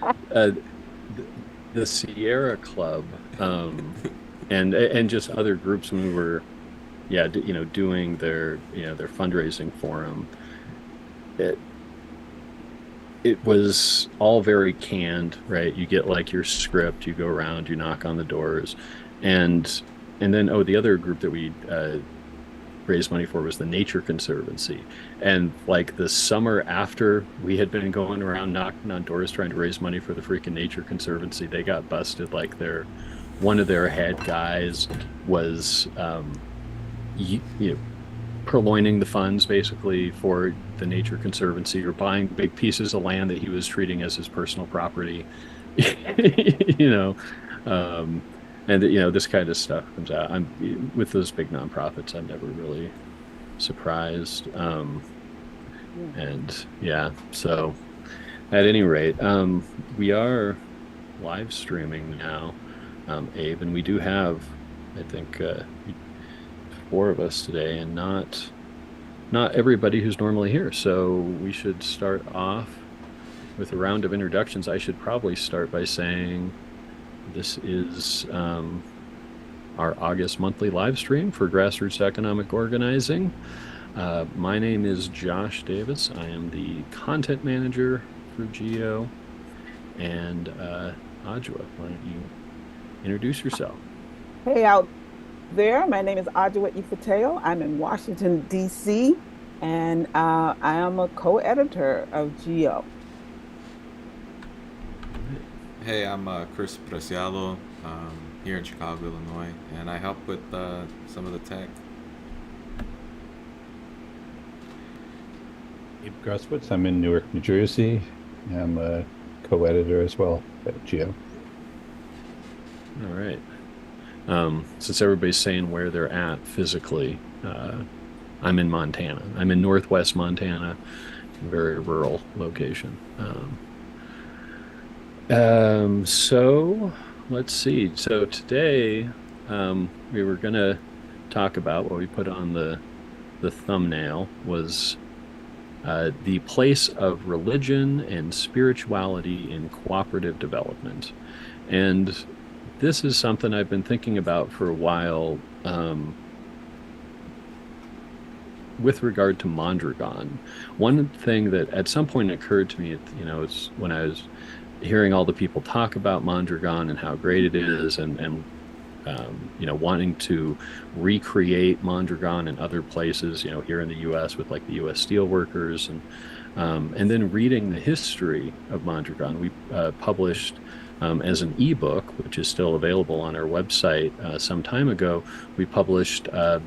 uh, the Sierra Club, and just other groups when we were, yeah, doing their, their fundraising forum. It it was all very canned, right? You get like your script, you go around, you knock on the doors, and then the other group that we raised money for was the Nature Conservancy. And like the summer after we had been going around knocking on doors trying to raise money for the freaking Nature Conservancy, they got busted. Like one of their head guys was you know purloining the funds basically for the Nature Conservancy, or buying big pieces of land that he was treating as his personal property. you know um and this kind of stuff comes out. I'm with those big nonprofits, I'm never really surprised. And yeah, so at any rate, we are live streaming now, Abe, and we do have, I think, four of us today, and not everybody who's normally here. So we should start off with a round of introductions. I should probably start by saying this is our August monthly live stream for Grassroots Economic Organizing. My name is Josh Davis. I am the content manager for GEO. And Ajwa, why don't you introduce yourself? Hey out there, my name is Ajwa Ifateo. I'm in Washington, D.C., and I am a co-editor of GEO. Hey, I'm Chris Preciado, here in Chicago, Illinois, and I help with some of the tech. Abe Groswitz. I'm in Newark, New Jersey. I'm a co-editor as well at GEO. All right. Since everybody's saying where they're at physically, I'm in Montana. I'm in Northwest Montana, a very rural location. So let's see. So today, we were gonna talk about what we put on the thumbnail was the place of religion and spirituality in cooperative development. And this is something I've been thinking about for a while, with regard to Mondragon. One thing that at some point occurred to me, it's when I was hearing all the people talk about Mondragon and how great it is, and wanting to recreate Mondragon in other places, here in the U.S. with like the U.S. Steelworkers, and then reading the history of Mondragon. We published as an ebook, which is still available on our website. Some time ago, we published a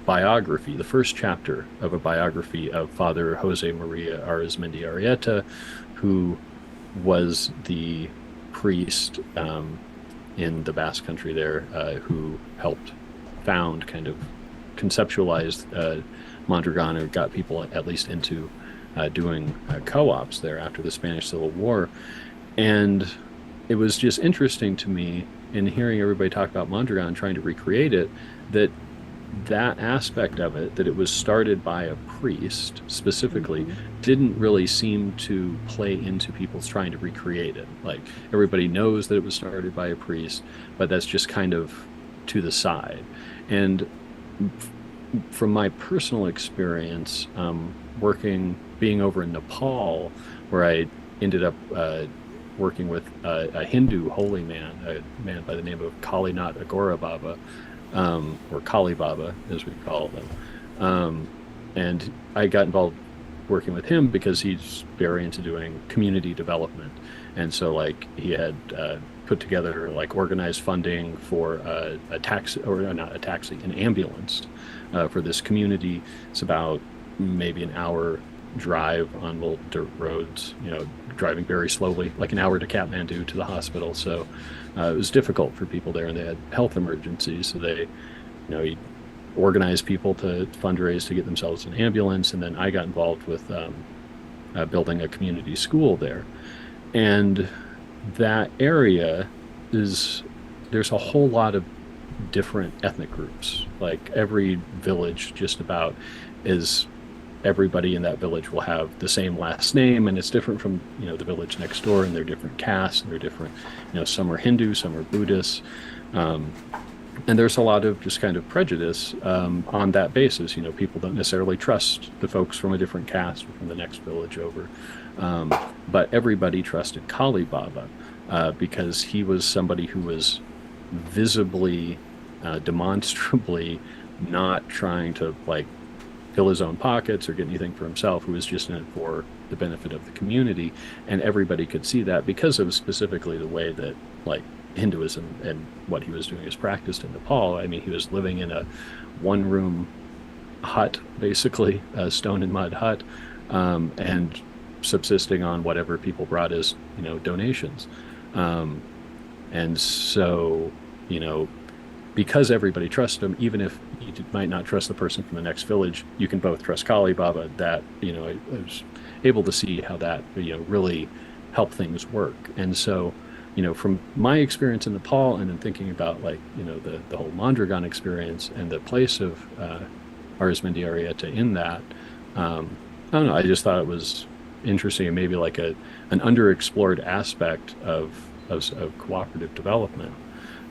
biography, the first chapter of a biography of Father Jose Maria Arizmendi Arrieta, who was the priest in the Basque Country there, who helped found, kind of conceptualized Mondragon, or got people at least into doing co-ops there after the Spanish Civil War. And it was just interesting to me in hearing everybody talk about Mondragon, trying to recreate it, that aspect of it, that it was started by a priest specifically, Mhm. didn't really seem to play into people's trying to recreate it. Like, everybody knows that it was started by a priest, but that's just kind of to the side. And from my personal experience, being over in Nepal, where I ended up working with a Hindu holy man, a man by the name of Kalinath Agora Baba, or Kali Baba, as we call them. And I got involved working with him because he's very into doing community development. And so, like, he had put together, like, organized funding for a taxi, or not a taxi, an ambulance for this community. It's about maybe an hour drive on little dirt roads, driving very slowly, like an hour to Kathmandu to the hospital. So it was difficult for people there, and they had health emergencies. So he organized people to fundraise to get themselves an ambulance. And then I got involved with building a community school there. And that area there's a whole lot of different ethnic groups. Like, every village just about is everybody in that village will have the same last name, and it's different from, the village next door, and they're different castes, and they're different, some are Hindu, some are Buddhist. And there's a lot of just kind of prejudice on that basis. People don't necessarily trust the folks from a different caste or from the next village over. But everybody trusted Kali Baba because he was somebody who was visibly, demonstrably not trying to fill his own pockets or get anything for himself, who was just in it for the benefit of the community. And everybody could see that because of specifically the way that Hinduism and what he was doing is practiced in Nepal. I mean, he was living in a one-room hut, basically, a stone and mud hut, and subsisting on whatever people brought as, donations. And so, because everybody trusted him, even if you might not trust the person from the next village, you can both trust Kali Baba. That, I was able to see how that, really helped things work. And so, from my experience in Nepal, and then thinking about the whole Mondragon experience and the place of Arismendi Arieta in that, I don't know, I just thought it was interesting, and maybe an underexplored aspect of cooperative development,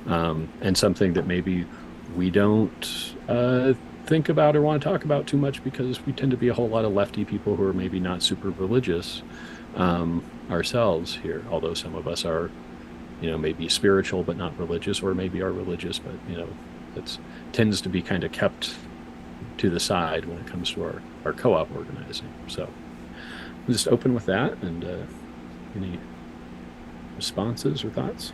and something that maybe we don't think about or want to talk about too much, because we tend to be a whole lot of lefty people who are maybe not super religious ourselves here, although some of us are maybe spiritual but not religious, or maybe are religious, but it tends to be kind of kept to the side when it comes to our co-op organizing. So we'll just open with that, and any responses or thoughts?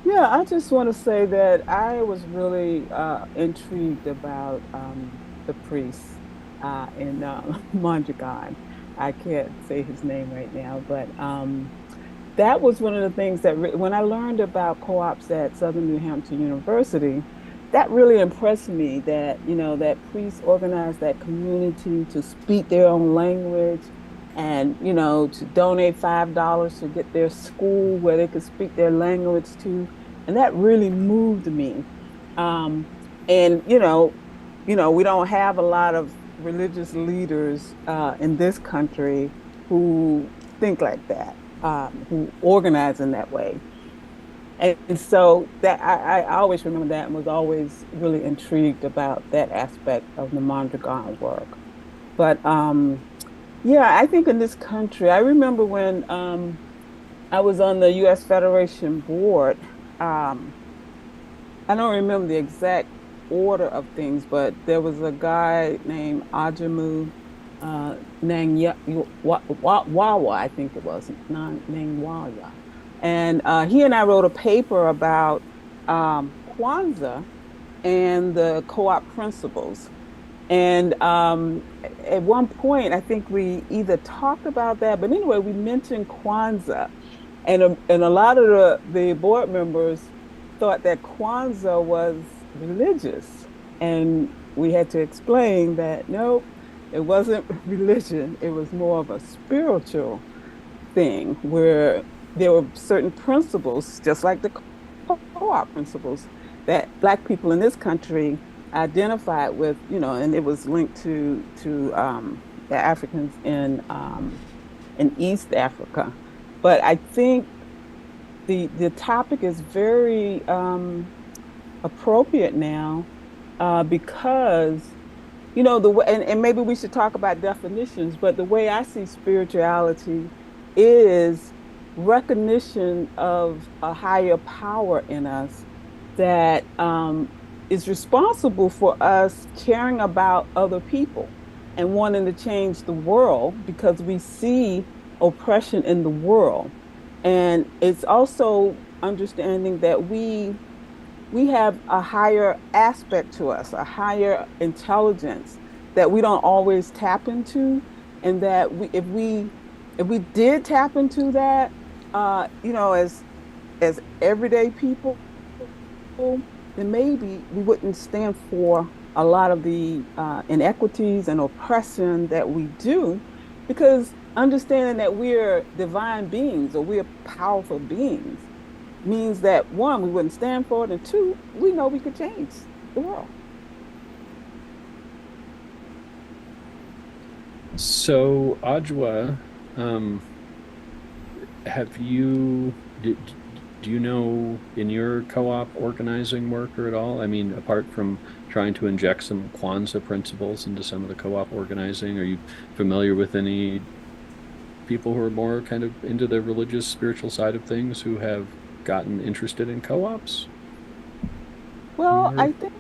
Yeah, I just want to say that I was really intrigued about the priest in Mondragon. I can't say his name right now, but that was one of the things that when I learned about co-ops at Southern New Hampshire University, that really impressed me, that, that priests organized that community to speak their own language, and, to donate $5 to get their school where they could speak their language to. And that really moved me. And, we don't have a lot of religious leaders in this country who think like that, who organize in that way. And so that I always remember that, and was always really intrigued about that aspect of the Mondragon work. But yeah, I think in this country, I remember when I was on the U.S. Federation board. I don't remember the exact order of things, but there was a guy named Ajamu Nangwawa, I think it was, Nangwawa. And he and I wrote a paper about Kwanzaa and the co-op principles. And at one point, I think we either talked about that, but anyway, we mentioned Kwanzaa. And a lot of the board members thought that Kwanzaa was religious. And we had to explain that, no, it wasn't religion. It was more of a spiritual thing, where there were certain principles, just like the co-op principles, that Black people in this country identified with, and it was linked to the Africans in East Africa. But I think the topic is very appropriate now because, the way, and maybe we should talk about definitions, but the way I see spirituality is recognition of a higher power in us that is responsible for us caring about other people and wanting to change the world because we see oppression in the world. And it's also understanding that we have a higher aspect to us, a higher intelligence that we don't always tap into, and that if we did tap into that, as everyday people, then maybe we wouldn't stand for a lot of the inequities and oppression that we do, because understanding that we're divine beings, or we're powerful beings, means that, one, we wouldn't stand for it, and two, we know we could change the world. So, Ajwa, um, have you do you know in your co-op organizing work or at all? I mean, apart from trying to inject some Kwanzaa principles into some of the co-op organizing, are you familiar with any people who are more kind of into the religious, spiritual side of things who have gotten interested in co-ops? Have you Well, heard? I think,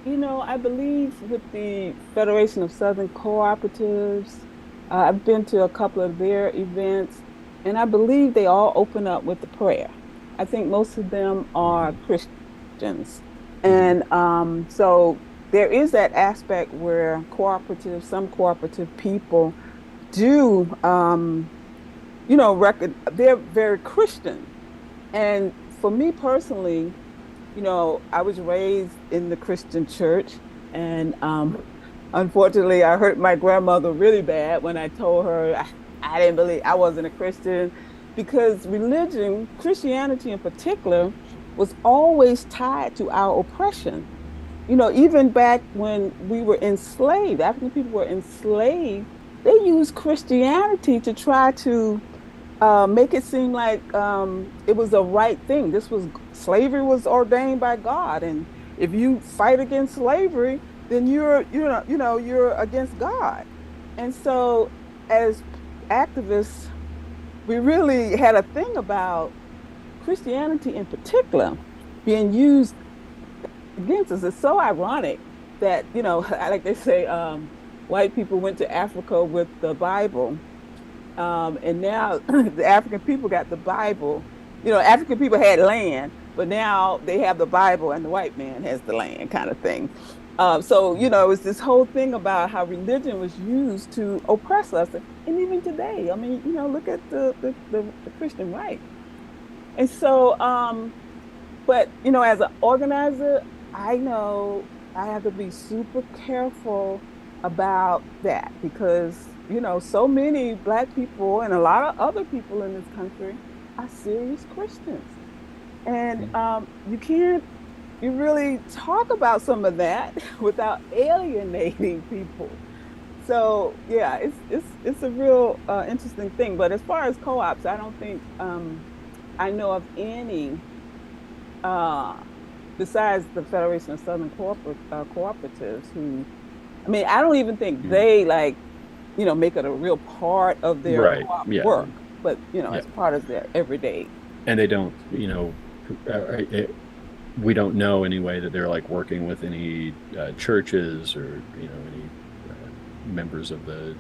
I believe with the Federation of Southern Cooperatives, I've been to a couple of their events, and I believe they all open up with the prayer. I think most of them are Hmm. Christians. Hmm. And so there is that aspect where some cooperative people do, they're very Christian. And for me personally, I was raised in the Christian church, and unfortunately, I hurt my grandmother really bad when I told her I didn't believe I wasn't a Christian because religion, Christianity in particular, was always tied to our oppression. Even back when we were enslaved, African people were enslaved, they used Christianity to try to make it seem like it was a right thing. Slavery was ordained by God, and if you fight against slavery, then you're against God. And so, as activists, we really had a thing about Christianity in particular being used against us. It's so ironic that like they say, white people went to Africa with the Bible, and now the African people got the Bible. African people had land, but now they have the Bible and the white man has the land kind of thing. So, it's this whole thing about how religion was used to oppress us. And even today, I mean, look at the Christian right. And so, but, as an organizer, I know I have to be super careful about that because, so many Black people and a lot of other people in this country are serious Christians. And you really talk about some of that without alienating people. So yeah, it's a real interesting thing. But as far as co-ops, I don't think I know of any uh, besides the Federation of Southern Cooperatives, I mean, I don't even think Hmm. they make it a real part of their Right. co-op Yeah. work, but Yeah. as part of their everyday. And they don't, we don't know anyway that they're like working with any churches or any members of the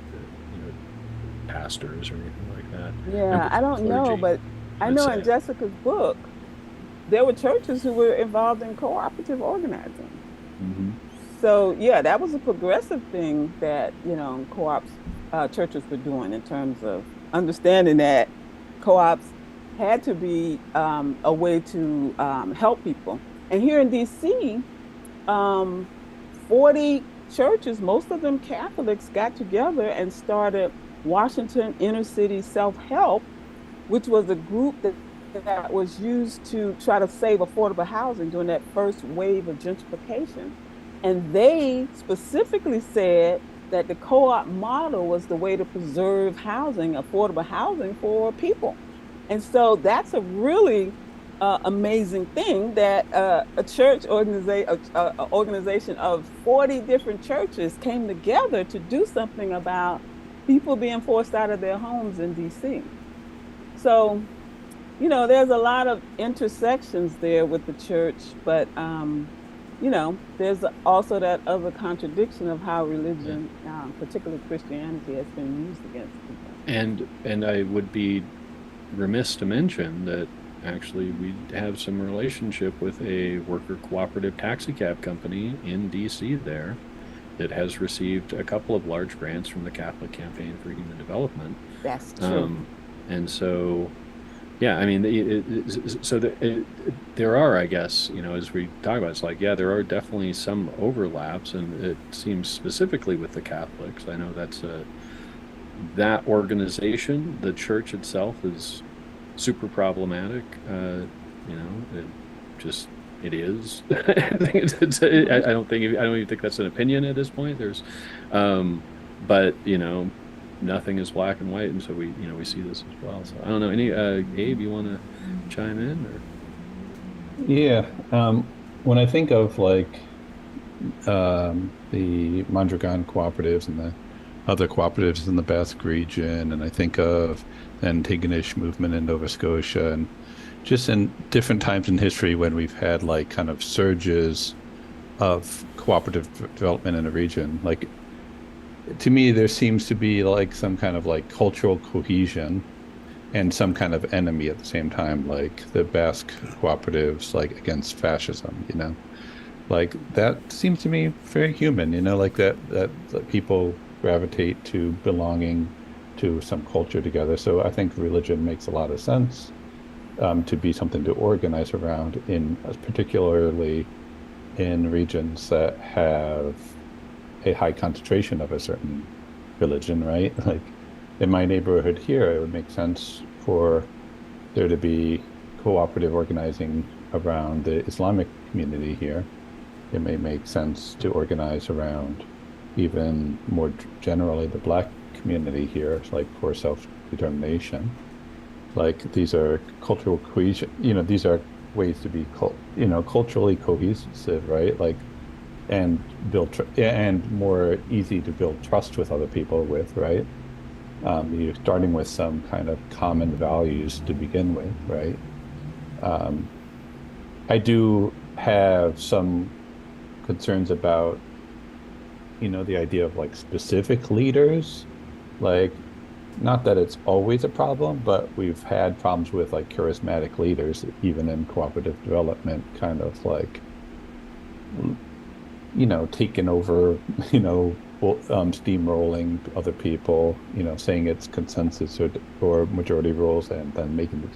pastors or anything like that, Yeah, members I of the don't know, clergy, but I let's know in say. Jessica's book, there were churches who were involved in cooperative organizing. Hmm. So yeah, that was a progressive thing that, co-ops, churches were doing in terms of understanding that co-ops had to be a way to help people. And here in DC, um, 40 churches, most of them Catholics, got together and started Washington Inner City Self-Help, which was a group that was used to try to save affordable housing during that first wave of gentrification. And they specifically said that the co-op model was the way to preserve housing, affordable housing for people. And so that's a really amazing thing that a organization of 40 different churches came together to do something about people being forced out of their homes in DC. So, there's a lot of intersections there with the church, but there's also that other contradiction of how Yeah. religion, particularly Christianity, has been used against people. And I would be remiss to mention that actually we have some relationship with a worker cooperative taxi cab company in DC there that has received a couple of large grants from the Catholic Campaign for Human Development. That's true. Um, and so, yeah, I mean, there are, I guess, as we talk about, it's like, yeah, there are definitely some overlaps, and it seems specifically with the Catholics. I know that organization, the church itself, is super problematic. It just it is. I think I don't even think that's an opinion at this point. There's, but nothing is black and white, and so we see this as well. So I don't know. Any Gabe, you want to chime in or? Yeah. When I think of like the Mondragon cooperatives and the other cooperatives in the Basque region, and I think of the Antigonish movement in Nova Scotia, and just in different times in history when we've had like kind of surges of cooperative development in a region, like to me, there seems to be like some kind of like cultural cohesion and some kind of enemy at the same time, like the Basque cooperatives, like against fascism, like that seems to me very human, like that people gravitate to belonging to some culture together. So I think religion makes a lot of sense to be something to organize around particularly in regions that have a high concentration of a certain religion, right? Like in my neighborhood here, it would make sense for there to be cooperative organizing around the Islamic community here. It may make sense to organize around even more generally the Black community here, like for self-determination. Like these are cultural cohesion, these are ways to be, culturally cohesive, right? Like, and and more easy to build trust with other people with, right? You're starting with some kind of common values to begin with, right? I do have some concerns about, the idea of like specific leaders, like not that it's always a problem, but we've had problems with like charismatic leaders, even in cooperative development, kind of like, taking over, steamrolling other people, saying it's consensus or majority rules and then making the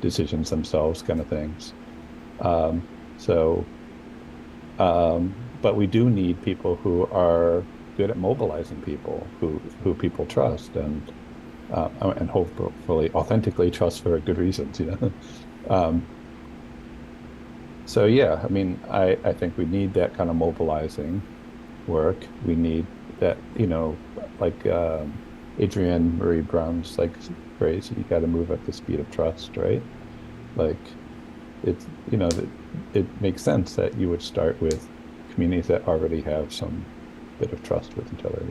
decisions themselves kind of things. So, but we do need people who are good at mobilizing people, who people trust and hopefully authentically trust for good reasons, So yeah, I mean, I think we need that kind of mobilizing work. We need that, like Adrienne Marie Brown's like phrase, you got to move at the speed of trust, right? Like it's, it makes sense that you would start with communities that already have some bit of trust with each other,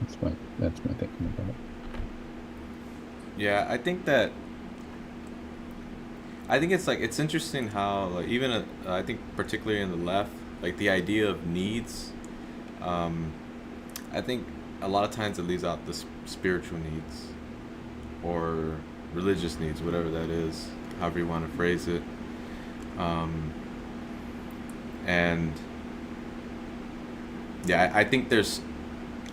That's my thinking about it. Yeah, I think it's interesting how like even I think particularly in the left, like the idea of needs, I think a lot of times it leaves out the spiritual needs or religious needs, whatever that is, however you want to phrase it, and yeah, I think there's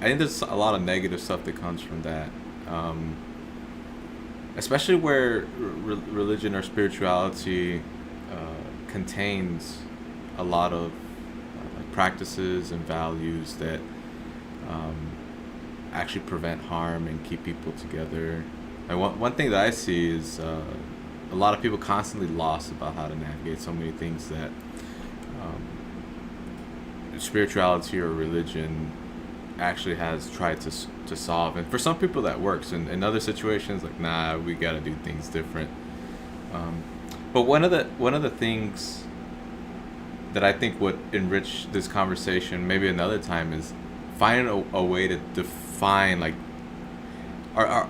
a lot of negative stuff that comes from that. Especially where religion or spirituality contains a lot of practices and values that actually prevent harm and keep people together. And one thing that I see is a lot of people constantly lost about how to navigate so many things that spirituality or religion actually has tried to solve, and for some people that works, and in other situations like nah, we got to do things different. But one of the things that I think would enrich this conversation maybe another time is finding a way to define like or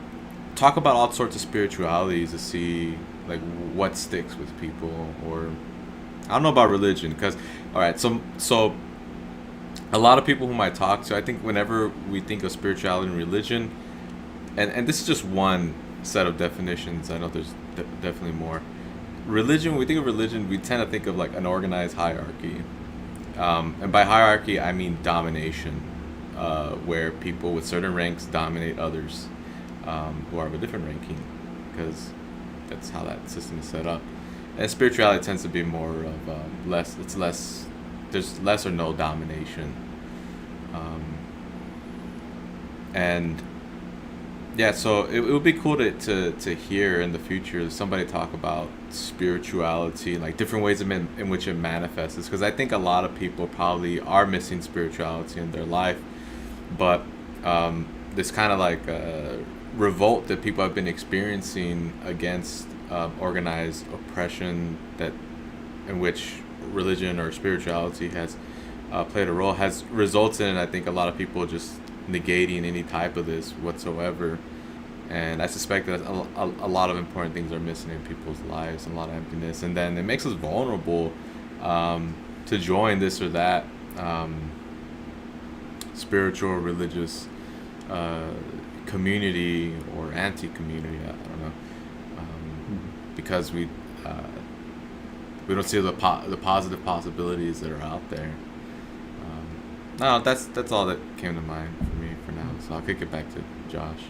talk about all sorts of spiritualities to see like what sticks with people. Or I don't know about religion, because all right, so a lot of people whom I talk to, I think whenever we think of spirituality and religion, and this is just one set of definitions, I know there's definitely more. Religion, when we think of religion, we tend to think of like an organized hierarchy. And by hierarchy, I mean domination, where people with certain ranks dominate others who are of a different ranking, because that's how that system is set up. And spirituality tends to be more of there's less or no domination. And yeah, so it would be cool to hear in the future somebody talk about spirituality, like different ways in which it manifests. Because I think a lot of people probably are missing spirituality in their life, but this kind of like revolt that people have been experiencing against organized oppression that in which religion or spirituality has played a role has resulted in, I think, a lot of people just negating any type of this whatsoever. And I suspect that a lot of important things are missing in people's lives and a lot of emptiness. And then it makes us vulnerable to join this or that spiritual, religious community or anti-community. I don't know. Because we don't see the positive possibilities that are out there. No, that's all that came to mind for me for now. So I'll kick it back to Josh.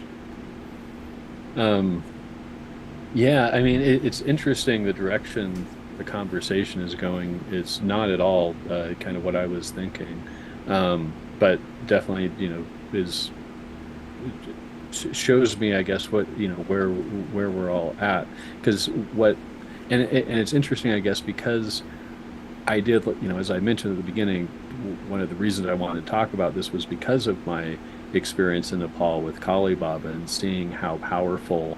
Yeah, I mean, it's interesting the direction the conversation is going. It's not at all kind of what I was thinking, but definitely, shows me, I guess, what where we're all at. Because and it's interesting, I guess, because I did, as I mentioned at the beginning, one of the reasons I wanted to talk about this was because of my experience in Nepal with Kali Baba and seeing how powerful,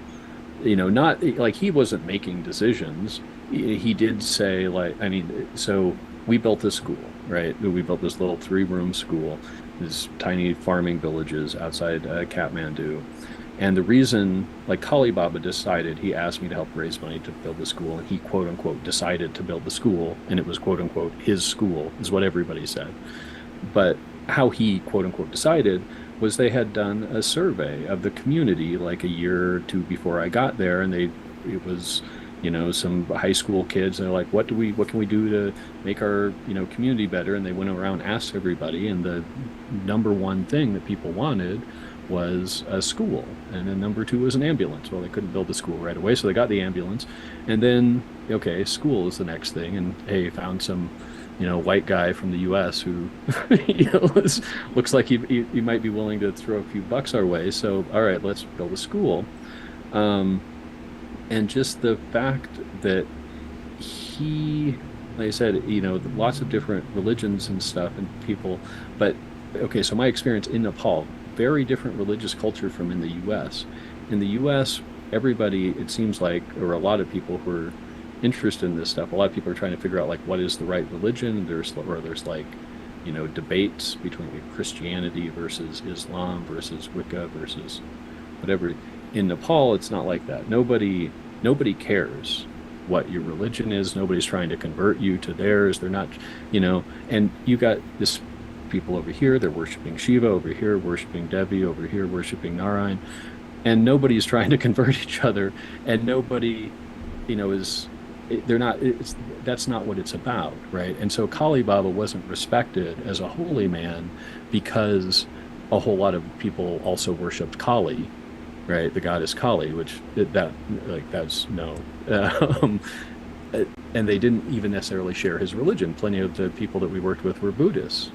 not like he wasn't making decisions. He did say, so we built this school, right? We built this little 3-room school, these tiny farming villages outside Kathmandu. And the reason, Kali Baba decided, he asked me to help raise money to build the school, and he quote unquote decided to build the school, and it was quote unquote his school, is what everybody said. But how he quote unquote decided was they had done a survey of the community like a year or two before I got there, and it was some high school kids, and they're like, what can we do to make our community better? And they went around, asked everybody, and the number one thing that people wanted was a school, and then number 2 was an ambulance. Well, they couldn't build the school right away, so they got the ambulance, and then school is the next thing. And hey, found some white guy from the US who looks like he might be willing to throw a few bucks our way, so all right, let's build a school. And just the fact that he, like I said, lots of different religions and stuff and people, but so my experience in Nepal, very different religious culture from in the US. In the US, everybody, it seems like, or a lot of people who are interested in this stuff, a lot of people are trying to figure out what is the right religion. There's debates between Christianity versus Islam versus Wicca versus whatever. In Nepal, it's not like that. Nobody cares what your religion is. Nobody's trying to convert you to theirs. They're not, and you got this people over here, they're worshiping Shiva, over here worshiping Devi, over here worshiping Narayan, and nobody's trying to convert each other, and nobody that's not what it's about, right? And so Kali Baba wasn't respected as a holy man because a whole lot of people also worshipped Kali, right? The goddess Kali, which that's no and they didn't even necessarily share his religion. Plenty of the people that we worked with were Buddhists.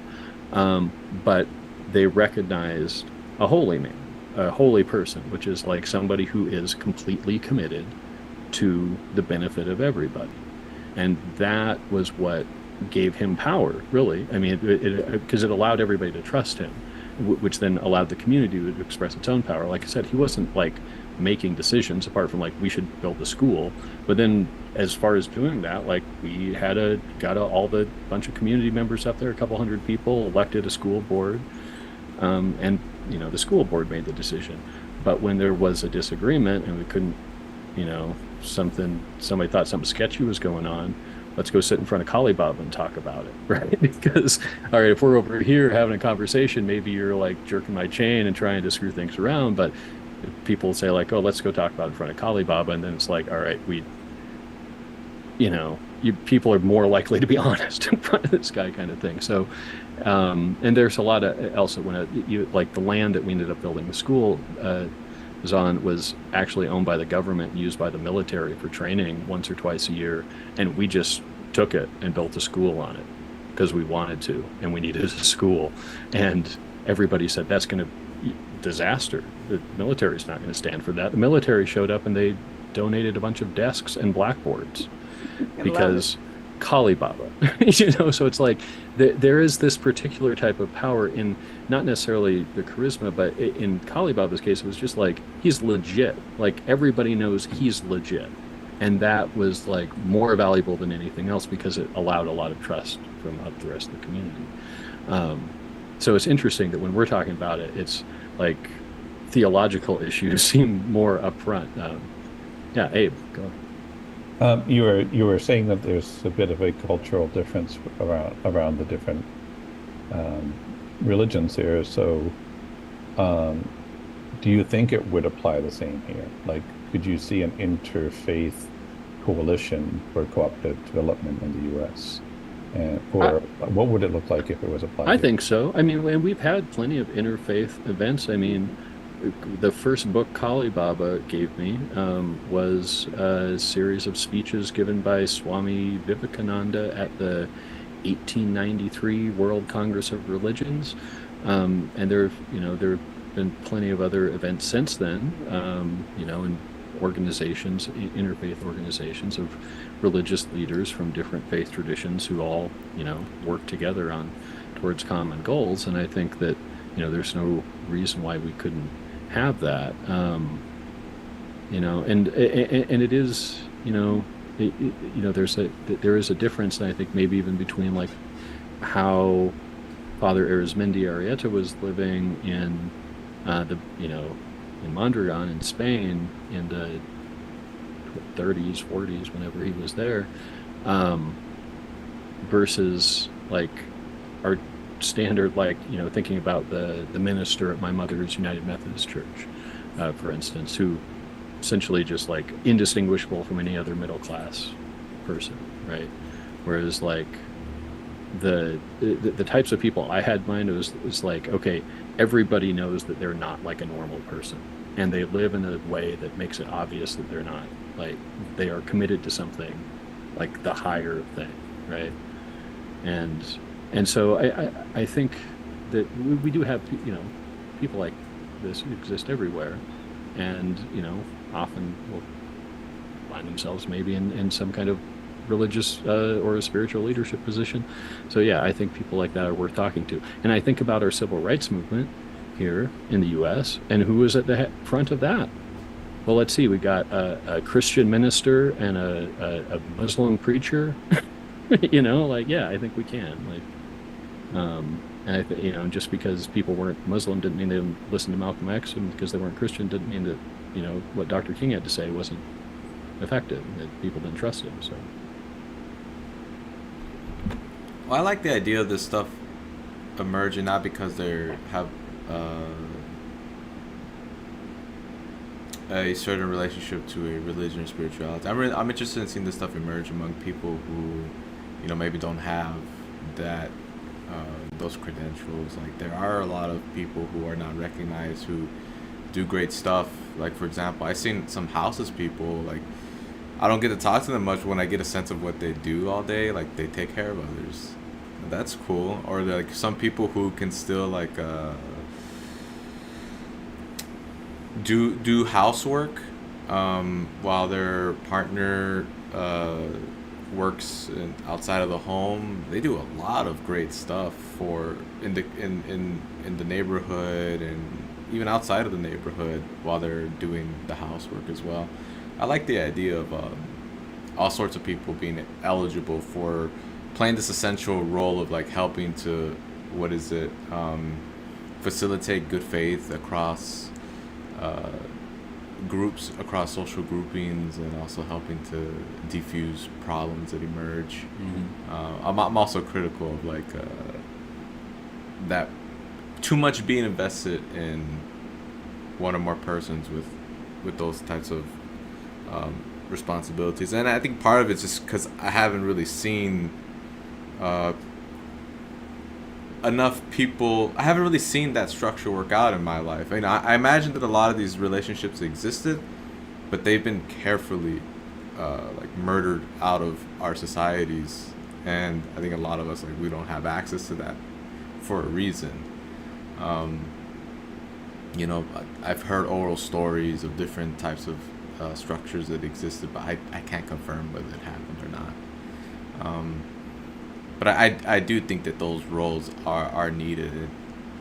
But they recognized a holy man, a holy person, which is like somebody who is completely committed to the benefit of everybody. And that was what gave him power, really. I mean, because it allowed everybody to trust him, which then allowed the community to express its own power. Like I said, he wasn't making decisions apart from we should build a school. But then as far as doing that, we had all the bunch of community members up there, a couple hundred people, elected a school board, and the school board made the decision. But when there was a disagreement and we couldn't, somebody thought something sketchy was going on, let's go sit in front of Kali Baba and talk about it, right? Because, all right, if we're over here having a conversation, maybe you're jerking my chain and trying to screw things around, but people say oh, let's go talk about it in front of Kali Baba, and then it's all right, people are more likely to be honest in front of this guy, kind of thing. So, and there's a lot of else that went, the land that we ended up building the school was actually owned by the government and used by the military for training once or twice a year, and we just took it and built a school on it because we wanted to, and we needed a school, and everybody said that's going to disaster. The military's not going to stand for that. The military showed up and they donated a bunch of desks and blackboards because Kali Baba, so it's like there is this particular type of power in not necessarily the charisma, but in Kali Baba's case, it was just like he's legit. Like everybody knows he's legit. And that was like more valuable than anything else because it allowed a lot of trust from the rest of the community. Um, so it's interesting that when we're talking about it, it's like theological issues seem more upfront. Yeah, Abe, go ahead. You were saying that there's a bit of a cultural difference around the different um, religions here. So, um, do you think it would apply the same here? Like, could you see an interfaith coalition for cooperative development in the U.S.? Or what would it look like if it was applied I here? think so. I mean, and we've had plenty of interfaith events. I mean, the first book Kali Baba gave me was a series of speeches given by Swami Vivekananda at the 1893 World Congress of Religions. And there have been plenty of other events since then, in organizations, interfaith organizations of religious leaders from different faith traditions who all, work together on towards common goals. And I think that, there's no reason why we couldn't have that. And it is, there is a difference, and I think maybe even between like how Father Arizmendi Arrieta was living in in Mondragon in Spain in the 30s, 40s, whenever he was there, versus like our standard, like, thinking about the minister at my mother's United Methodist Church, for instance, who essentially just like indistinguishable from any other middle class person, right? Whereas like the types of people I had in mind was like, okay, everybody knows that they're not like a normal person, and they live in a way that makes it obvious that they're not, like, they are committed to something like the higher thing, right? And so I think that we do have people like this who exist everywhere, and often will find themselves maybe in some kind of religious or a spiritual leadership position. So yeah, I think people like that are worth talking to. And I think about our civil rights movement here in the U.S. and who was at the front of that. Well, let's see. We got a Christian minister and a Muslim preacher. Like, yeah, I think we can. Like, and I think, just because people weren't Muslim didn't mean they didn't listen to Malcolm X, and because they weren't Christian didn't mean that what Dr. King had to say wasn't effective, that people didn't trust him. So. Well, I like the idea of this stuff emerging, not because they have a certain relationship to a religion or spirituality. I'm interested in seeing this stuff emerge among people who, maybe don't have that those credentials. Like, there are a lot of people who are not recognized who do great stuff. Like, for example, I've seen some houses people, like, I don't get to talk to them much when I get a sense of what they do all day. Like, they take care of others. That's cool. Or like some people who can still like do housework while their partner works outside of the home. They do a lot of great stuff for in the neighborhood and even outside of the neighborhood while they're doing the housework as well. I like the idea of all sorts of people being eligible for playing this essential role of like helping to facilitate good faith across groups, across social groupings, and also helping to defuse problems that emerge. I'm also critical of like that too much being invested in one or more persons with those types of responsibilities. And I think part of it's just because I haven't really seen enough people. I haven't really seen that structure work out in my life. I mean, I imagine that a lot of these relationships existed, but they've been carefully like murdered out of our societies. And I think a lot of us, like, we don't have access to that for a reason. I've heard oral stories of different types of structures that existed, but I can't confirm whether it happened or not. But I do think that those roles are needed.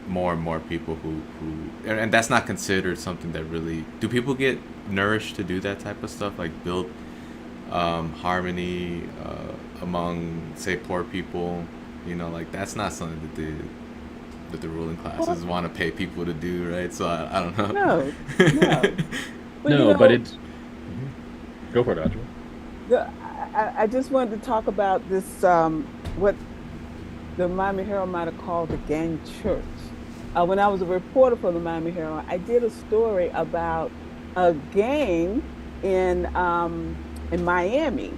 More and more people who and that's not considered something that really, do people get nourished to do that type of stuff, like build harmony among, say, poor people, like that's not something that the ruling Well, classes want to pay people to do, right? So I don't know. no, no. But No, but it's go for it, Ajwa. the, I just wanted to talk about this, what the Miami Herald might have called the gang church. When I was a reporter for the Miami Herald, I did a story about a gang in Miami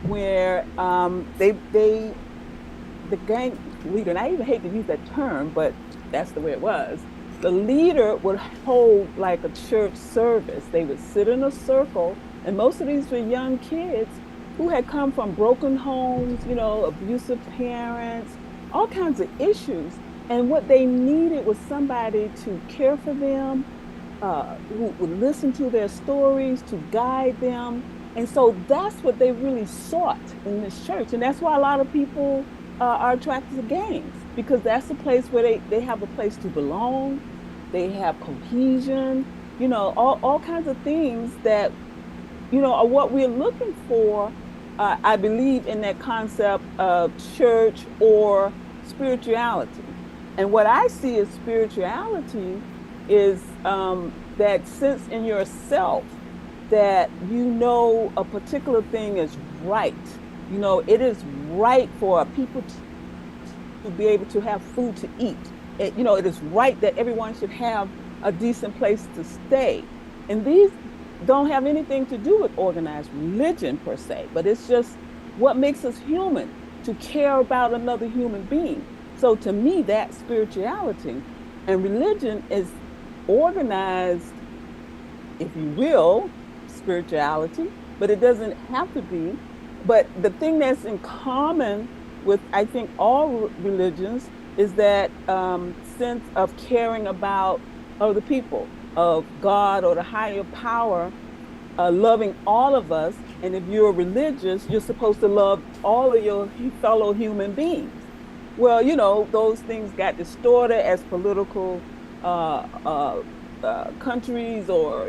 where the gang leader, and I even hate to use that term, but that's the way it was. The leader would hold like a church service. They would sit in a circle, and most of these were young kids who had come from broken homes, abusive parents, all kinds of issues. And what they needed was somebody to care for them, who would listen to their stories, to guide them. And so that's what they really sought in this church. And that's why a lot of people are attracted to gangs, because that's a place where they have a place to belong. They have cohesion, all kinds of things that, are what we're looking for, I believe, in that concept of church or spirituality. And what I see as spirituality is that sense in yourself that a particular thing is right. It is right for people to be able to have food to eat. It is right that everyone should have a decent place to stay. And these don't have anything to do with organized religion per se, but it's just what makes us human, to care about another human being. So to me, that's spirituality. And religion is organized, if you will, spirituality, but it doesn't have to be. But the thing that's in common with, I think, all religions is that sense of caring about other people, of God or the higher power, loving all of us. And if you're religious, you're supposed to love all of your fellow human beings. Well, those things got distorted as political countries or,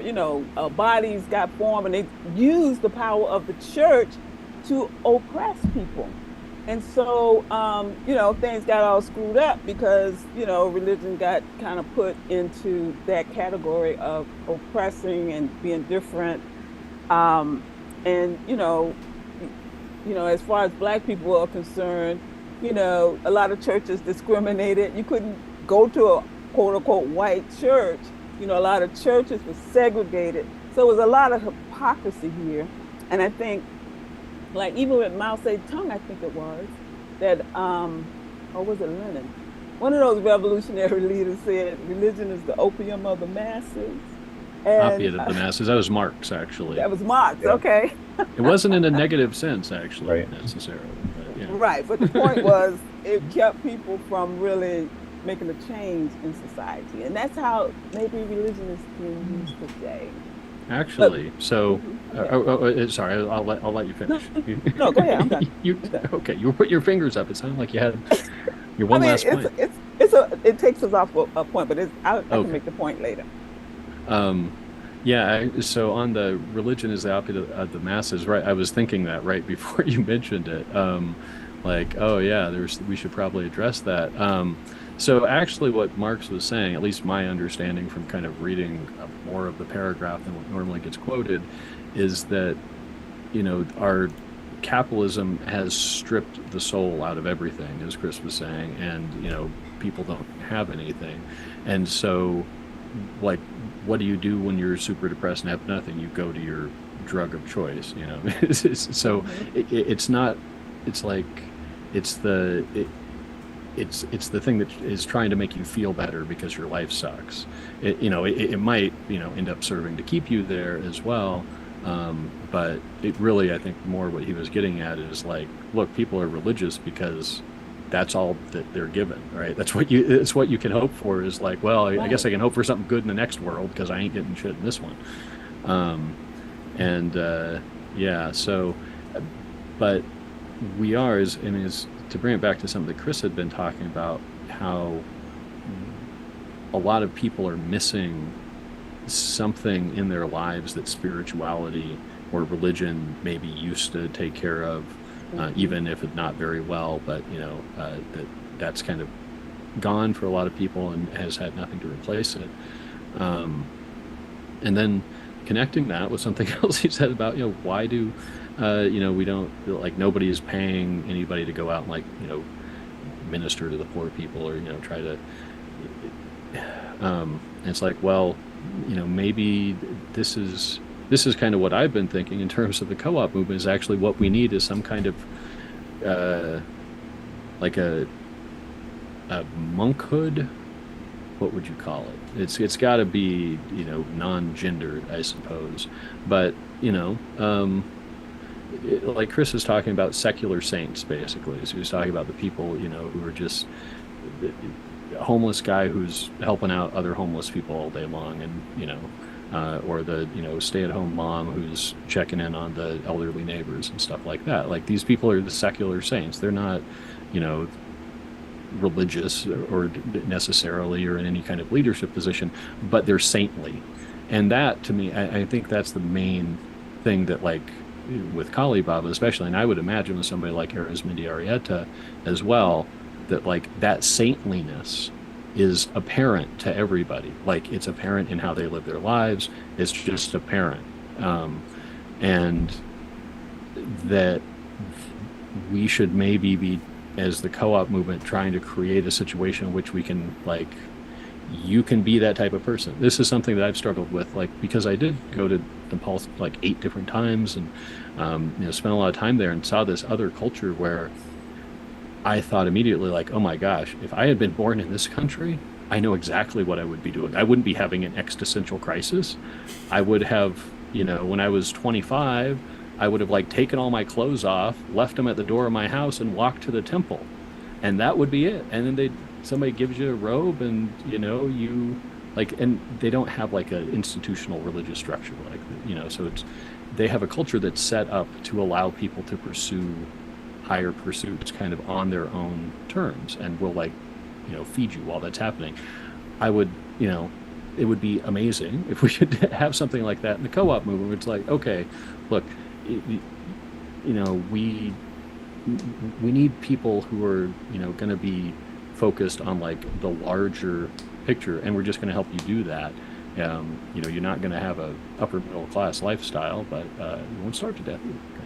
bodies got formed, and they used the power of the church to oppress people. And so, things got all screwed up because, religion got kind of put into that category of oppressing and being different. And, as far as Black people are concerned, a lot of churches discriminated. You couldn't go to a quote unquote white church. A lot of churches were segregated. So it was a lot of hypocrisy here. And I think, like, even with Mao Zedong, I think it was, that, or was it Lenin? One of those revolutionary leaders said, religion is the opium of the masses. And Opiate of the masses. That was Marx, actually. that was Marx, Yeah. okay. It wasn't in a negative sense, actually, Right. necessarily. But, yeah. Right, but the point was it kept people from really making a change in society. And that's how maybe religion is being used today. Actually, so, Okay. sorry, I'll let you finish. No, go ahead, I'm done. You I'm done. okay? You put your fingers up. It sounded like you had your I one mean, last point. it takes us off a point, but I can Okay. make the point later. Yeah. So on the religion is the opiate of the masses, right? I was thinking that right before you mentioned it. Like, oh yeah, we should probably address that. So actually, what Marx was saying, at least my understanding from kind of reading more of the paragraph than what normally gets quoted, is that our capitalism has stripped the soul out of everything, as Chris was saying, and people don't have anything, and so, like, what do you do when you're super depressed and have nothing? You go to your drug of choice, so it's not, it's like, it's the thing that is trying to make you feel better because your life sucks. It might end up serving to keep you there as well, but it really, I think, more what he was getting at is like, look, people are religious because that's all that they're given, right? It's what you can hope for, is like, well, I guess I can hope for something good in the next world because I ain't getting shit in this one. Yeah, so, but we are is to bring it back to something that Chris had been talking about, how a lot of people are missing something in their lives that spirituality or religion maybe used to take care of, Hmm. even if it's not very well, but that's kind of gone for a lot of people and has had nothing to replace it. Um, and then connecting that with something else he said about, why do, we don't, like, nobody is paying anybody to go out and, like, minister to the poor people, or, try to, and it's like, well, maybe this is kind of what I've been thinking in terms of the co-op movement. Is actually what we need is some kind of, uh, like a monkhood. What would you call it? It's got to be, non-gendered, I suppose. But, like Chris is talking about secular saints, basically. So he was talking about the people, who are just a homeless guy who's helping out other homeless people all day long, and, or the, stay-at-home mom who's checking in on the elderly neighbors and stuff like that. Like, these people are the secular saints. They're not, you know, religious or necessarily or in any kind of leadership position, but they're saintly. And that, to me, I think that's the main thing that, like, with Kali Baba especially, and I would imagine with somebody like Arismendi Arieta as well, that, like, that saintliness is apparent to everybody. Like, it's apparent in how they live their lives. It's just apparent. And that we should maybe be, as the co-op movement, trying to create a situation in which we can, like, you can be that type of person. This is something that I've struggled with, like, because I did go to Nepal like 8 different times, and spent a lot of time there and saw this other culture where I thought immediately, like, oh my gosh, if I had been born in this country, I know exactly what I would be doing. I wouldn't be having an existential crisis. I would have, when I was 25, I would have, like, taken all my clothes off, left them at the door of my house, and walked to the temple, and that would be it. And then somebody gives you a robe, and, you, like, and they don't have, like, an institutional religious structure, like, so they have a culture that's set up to allow people to pursue higher pursuits kind of on their own terms, and will, like, feed you while that's happening. I would, it would be amazing if we could have something like that in the co-op movement, where it's like, okay, look, you know, we need people who are, going to be focused on, like, the larger picture, and we're just going to help you do that. You're not going to have a upper middle class lifestyle, but you won't starve to death, kind of thing.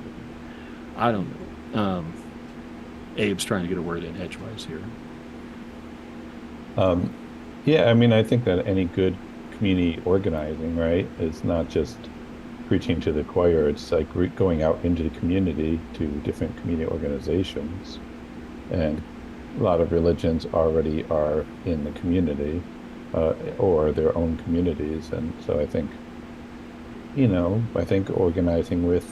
I don't know. Abe's trying to get a word in edgewise here. Um, yeah, I mean, I think that any good community organizing, right, is not just preaching to the choir. It's like going out into the community to different community organizations. And a lot of religions already are in the community, or their own communities. And so I think organizing with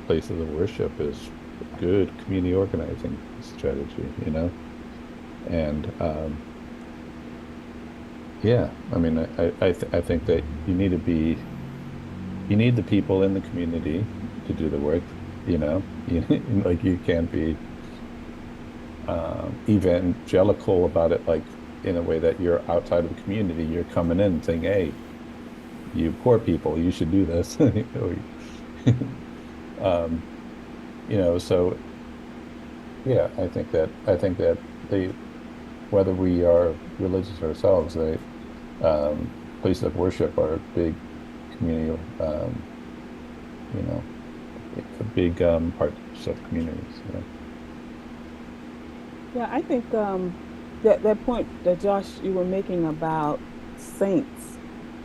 places of worship is good community organizing strategy, And yeah, I mean, I think that you need the people in the community to do the work, you know. Like, you can't be evangelical about it, like, in a way that you're outside of the community. You're coming in and saying, "Hey, you poor people, you should do this." um, so yeah, I think that they, whether we are religious ourselves, places of worship are a big community, you know, a big parts of communities. Yeah, I think that point that Josh you were making about saints,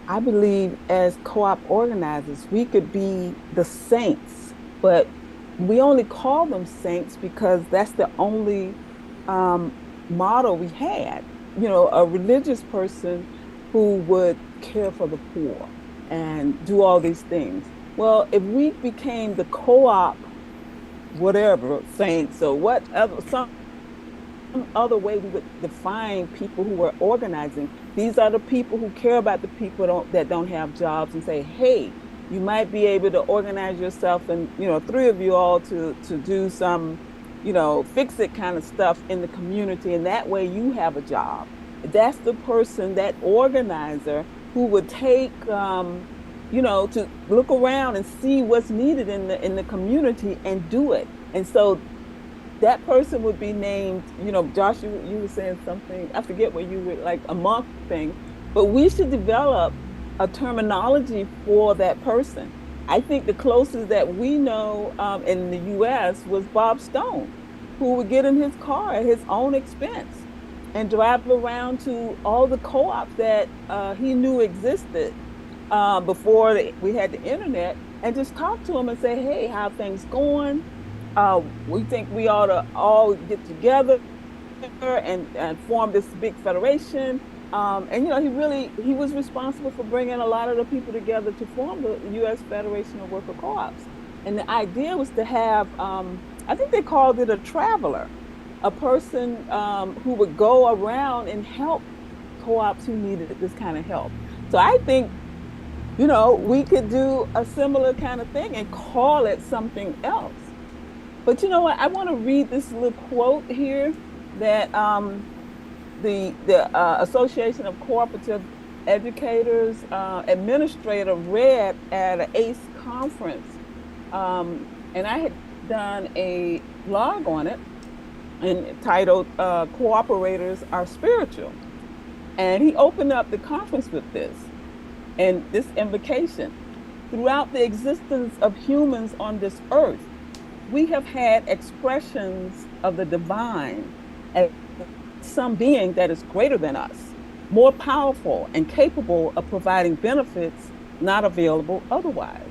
I believe as co-op organizers, we could be the saints, but we only call them saints because that's the only model we had. A religious person who would care for the poor and do all these things. Well, if we became the co-op, whatever, saints or whatever, some other way we would define people who were organizing. These are the people who care about the people that don't have jobs, and say, hey, you might be able to organize yourself, and three of you all to do some fix it kind of stuff in the community, and that way you have a job. That's the person, that organizer who would take, to look around and see what's needed in the community and do it. And so that person would be named, Josh, you were saying something, I forget what you were, like a monk thing, but we should develop a terminology for that person. I think the closest that we know in the US was Bob Stone, who would get in his car at his own expense and drive around to all the co-ops that he knew existed before we had the internet, and just talk to them and say, hey, how things going? We think we ought to all get together and form this big federation. And he was responsible for bringing a lot of the people together to form the U.S. Federation of Worker Co-ops. And the idea was to have, I think they called it a traveler, a person who would go around and help co-ops who needed this kind of help. So I think, we could do a similar kind of thing and call it something else. But you know what? I want to read this little quote here that the Association of Cooperative Educators administrator read at an ACE conference. And I had done a blog on it entitled Cooperators Are Spiritual. And he opened up the conference with this and this invocation. Throughout the existence of humans on this earth, we have had expressions of the divine as some being that is greater than us, more powerful and capable of providing benefits not available otherwise.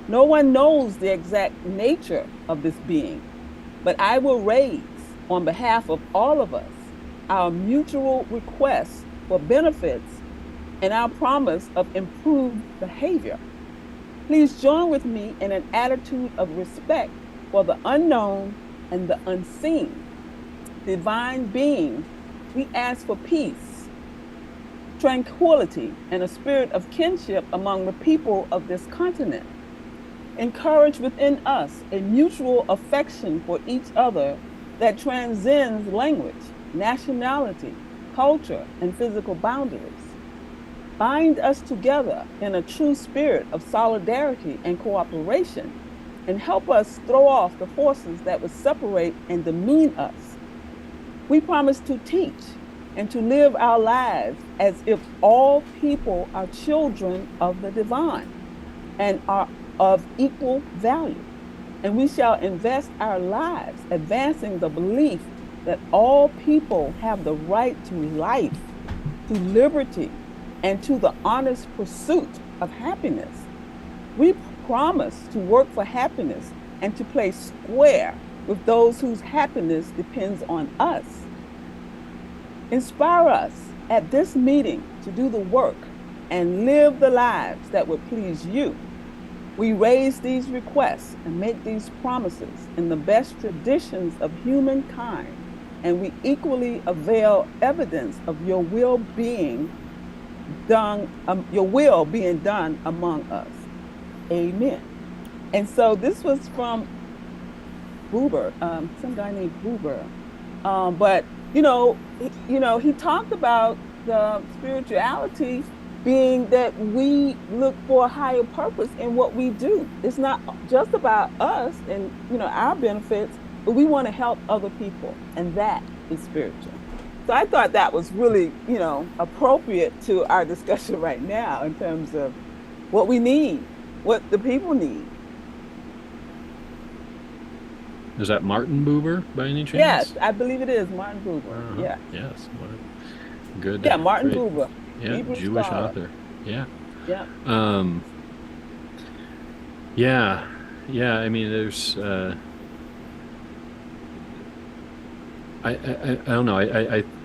No one knows the exact nature of this being, but I will raise, on behalf of all of us, our mutual request for benefits and our promise of improved behavior. Please join with me in an attitude of respect for the unknown and the unseen. Divine being, we ask for peace, tranquility, and a spirit of kinship among the people of this continent. Encourage within us a mutual affection for each other that transcends language, nationality, culture, and physical boundaries. Bind us together in a true spirit of solidarity and cooperation, and help us throw off the forces that would separate and demean us. We promise to teach and to live our lives as if all people are children of the divine and are of equal value. And we shall invest our lives advancing the belief that all people have the right to life, to liberty, and to the honest pursuit of happiness. We promise to work for happiness and to play square with those whose happiness depends on us. Inspire us at this meeting to do the work and live the lives that would please you. We raise these requests and make these promises in the best traditions of humankind, and we equally avail evidence of your will being done among us. Amen. And so this was from Buber, some guy named Buber. But he talked about the spirituality being that we look for a higher purpose in what we do. It's not just about us and our benefits, but we want to help other people, and that is spiritual. So I thought that was really, appropriate to our discussion right now in terms of what we need, what the people need. Is that Martin Buber by any chance? Yes, I believe it is Martin Buber. Yeah. Yes. Good. Yeah, Martin great. Buber. Yeah, Hebrew Jewish scholar. author. Yeah. Yeah. Yeah. I mean, there's. I don't know.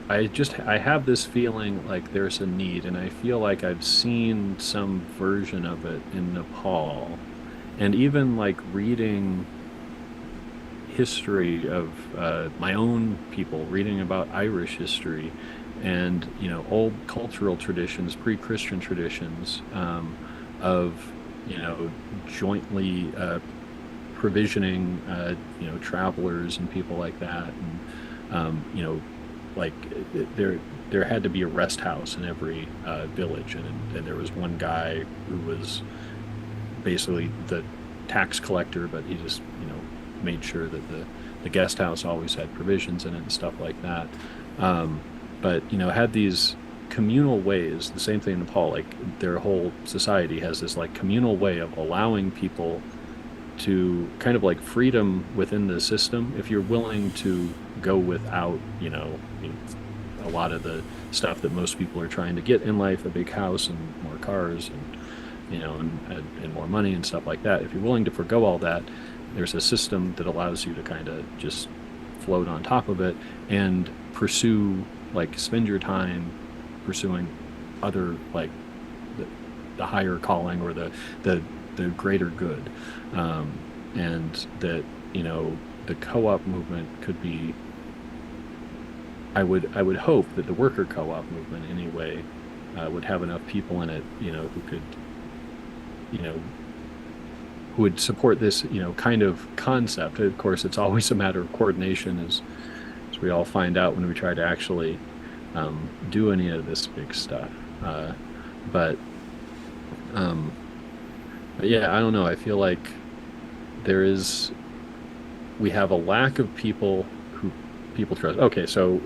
I have this feeling like there's a need, and I feel like I've seen some version of it in Nepal, and even like reading history of my own people, reading about Irish history, and old cultural traditions, pre-Christian traditions of jointly provisioning, travelers and people like that, and like there had to be a rest house in every village, and there was one guy who was basically the tax collector, but he just made sure that the guest house always had provisions in it and stuff like that. But had these communal ways. The same thing in Nepal. Like their whole society has this like communal way of allowing people to kind of like freedom within the system. If you're willing to go without, a lot of the stuff that most people are trying to get in life, a big house and more cars and and more money and stuff like that. If you're willing to forgo all that, there's a system that allows you to kind of just float on top of it and pursue, like, spend your time pursuing other, like, the higher calling or the greater good, and that the co-op movement could be. I would hope that the worker co-op movement anyway would have enough people in it, who could, who would support this, kind of concept. Of course, it's always a matter of coordination, as we all find out when we try to actually do any of this big stuff. But yeah, I don't know. I feel like we have a lack of people who people trust. Okay, so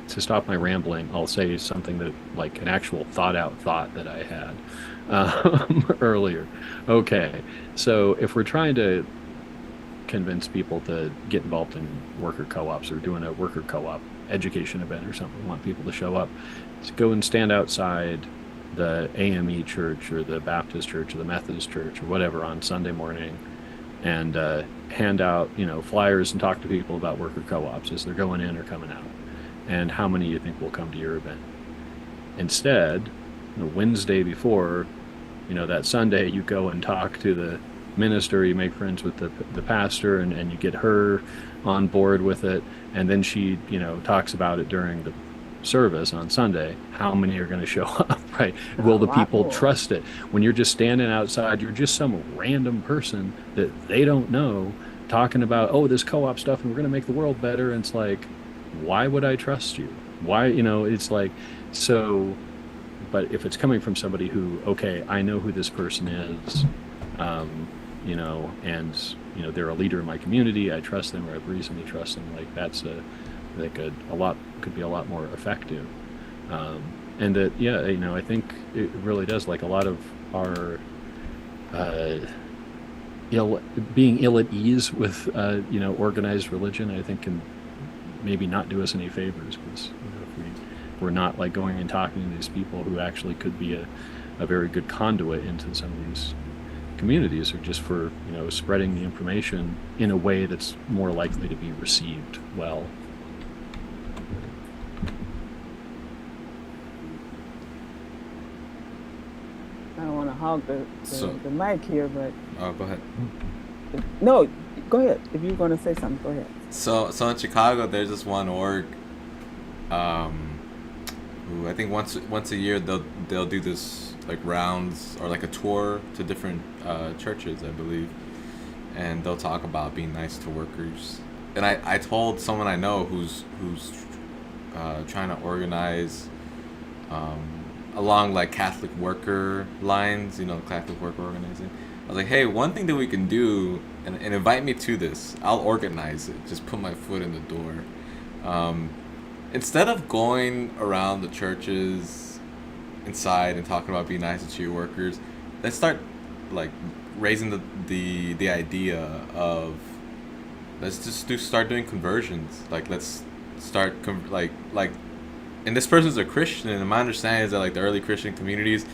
to stop my rambling, I'll say something that, like, an actual thought that I had earlier. Okay, so if we're trying to convince people to get involved in worker co-ops or doing a worker co-op education event or something, we want people to show up, to go and stand outside the AME church or the Baptist church or the Methodist church or whatever on Sunday morning and hand out flyers and talk to people about worker co-ops as they're going in or coming out, and how many you think will come to your event. Instead, the Wednesday before, that Sunday, you go and talk to the minister, you make friends with the pastor, and you get her on board with it, and then she talks about it during the service on Sunday. How many are going to show up, right? Will the people trust it? When you're just standing outside, you're just some random person that they don't know talking about, oh, this co-op stuff and we're going to make the world better, and it's like, why would I trust you? Why, it's like, so. But if it's coming from somebody who, okay, I know who this person is, and they're a leader in my community, I trust them, or I have reason to trust them, like, that's could be a lot more effective. And that, I think it really does, like, a lot of our being ill at ease with organized religion, I think, can maybe not do us any favors, because if we're not, like, going and talking to these people who actually could be a very good conduit into some of these communities, or just for spreading the information in a way that's more likely to be received well. I don't want to hog the mic here, but go ahead. No, go ahead. If you're going to say something, go ahead. So in Chicago, there's this one org, who I think once a year they'll do this, like, rounds or like a tour to different churches, I believe, and they'll talk about being nice to workers. And I told someone I know who's trying to organize along, like, Catholic worker lines, Catholic worker organizing. I was like, hey, one thing that we can do, and invite me to this, I'll organize it, just put my foot in the door. Instead of going around the churches inside and talking about being nice to your workers, let's start, like, raising the idea of, let's just start doing conversions. Like, let's start like and this person's a Christian, and my understanding is that, like, the early Christian communities,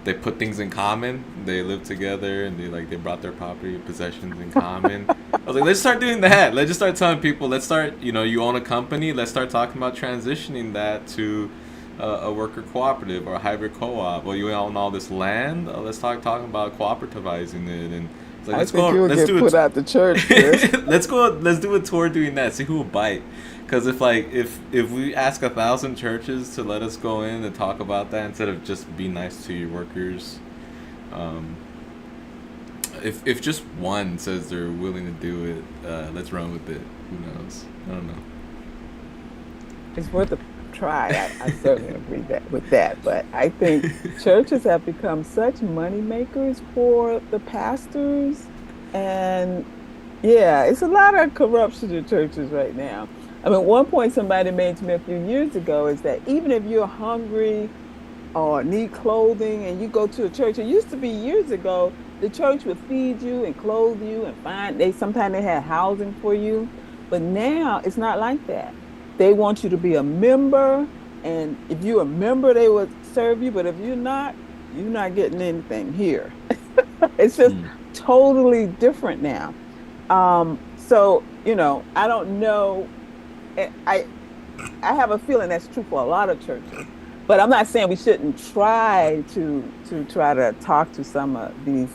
they put things in common. They live together, and they brought their property and possessions in common. I was like, let's start doing that. Let's just start telling people, let's start, you own a company, let's start talking about transitioning that to a worker cooperative or a hybrid co-op. Or you own all this land, let's talking about cooperativizing it. And it's like, let's do put out the church. let's do a tour doing that, see who will bite. Because if we ask 1,000 churches to let us go in and talk about that instead of just be nice to your workers, if just one says they're willing to do it, let's run with it. Who knows? I don't know. It's worth a try. I certainly agree with that. But I think churches have become such money makers for the pastors. And yeah, it's a lot of corruption in churches right now. I mean, one point somebody made to me a few years ago is that even if you're hungry or need clothing and you go to a church, it used to be years ago, the church would feed you and clothe you and sometimes they had housing for you. But now it's not like that. They want you to be a member, and if you're a member, they would serve you. But if you're not getting anything here. It's just totally different now. So, I don't know. I I have a feeling that's true for a lot of churches. But I'm not saying we shouldn't try to talk to some of these,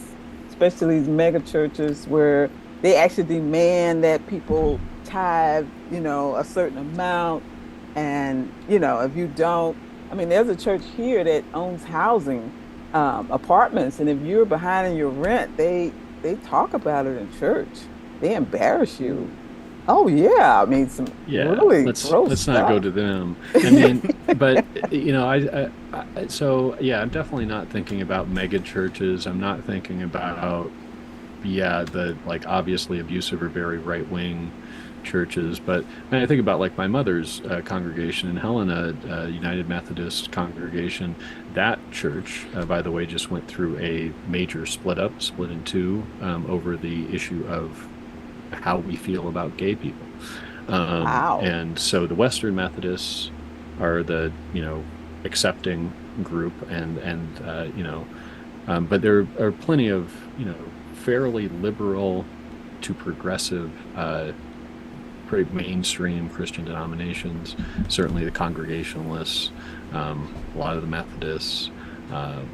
especially these mega churches where they actually demand that people tithe, a certain amount. And, if you don't, I mean, there's a church here that owns housing, apartments. And if you're behind in your rent, they talk about it in church. They embarrass you. Oh yeah, I mean some really gross let's stuff. not go to them. I mean, but so yeah, I'm definitely not thinking about mega churches. I'm not thinking about the like obviously abusive or very right wing churches. But when I think about like my mother's congregation in Helena, United Methodist congregation, that church, by the way, just went through a major split in two over the issue of how we feel about gay people. Wow. And so the Western Methodists are the, accepting group but there are plenty of, fairly liberal to progressive, pretty mainstream Christian denominations, certainly the Congregationalists, a lot of the Methodists,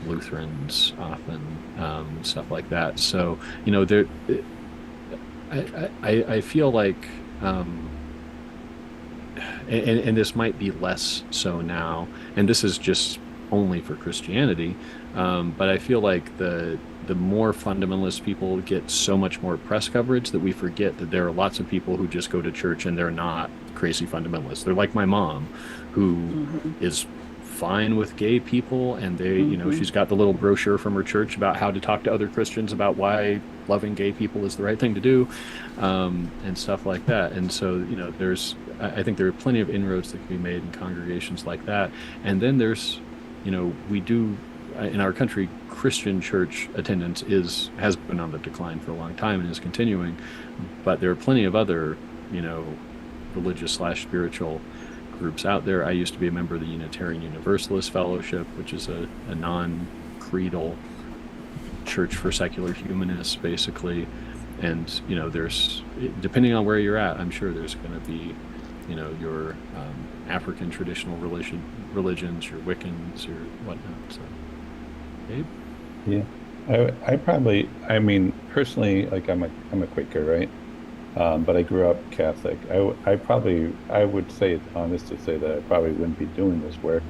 Lutherans often, stuff like that. So, there, I feel like, and this might be less so now, and this is just only for Christianity, but I feel like the more fundamentalist people get so much more press coverage that we forget that there are lots of people who just go to church and they're not crazy fundamentalists. They're like my mom, who Mm-hmm. is fine with gay people, and Mm-hmm. she's got the little brochure from her church about how to talk to other Christians about why loving gay people is the right thing to do, and stuff like that. And so I think there are plenty of inroads that can be made in congregations like that. And then there's we do in our country, Christian church attendance has been on the decline for a long time and is continuing, but there are plenty of other religious / spiritual groups out there. I used to be a member of the Unitarian Universalist Fellowship, which is a non-creedal church for secular humanists, basically. And there's, depending on where you're at, I'm sure there's going to be your African traditional religions, your Wiccans, your whatnot. So, Abe? Yeah, I mean, personally, like I'm a Quaker, right? But I grew up Catholic. I would say it's honest to say that I probably wouldn't be doing this work,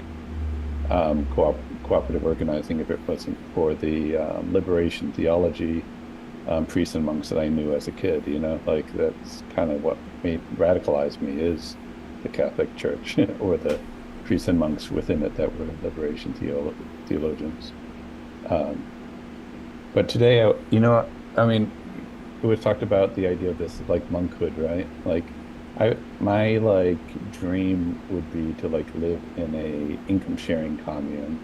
cooperative organizing, if it wasn't for the liberation theology priests and monks that I knew as a kid. Like that's kind of what radicalized me is the Catholic Church or the priests and monks within it that were liberation theologians. But today, I mean, it was talked about the idea of this like monkhood, right? Like, my like dream would be to like live in a income sharing commune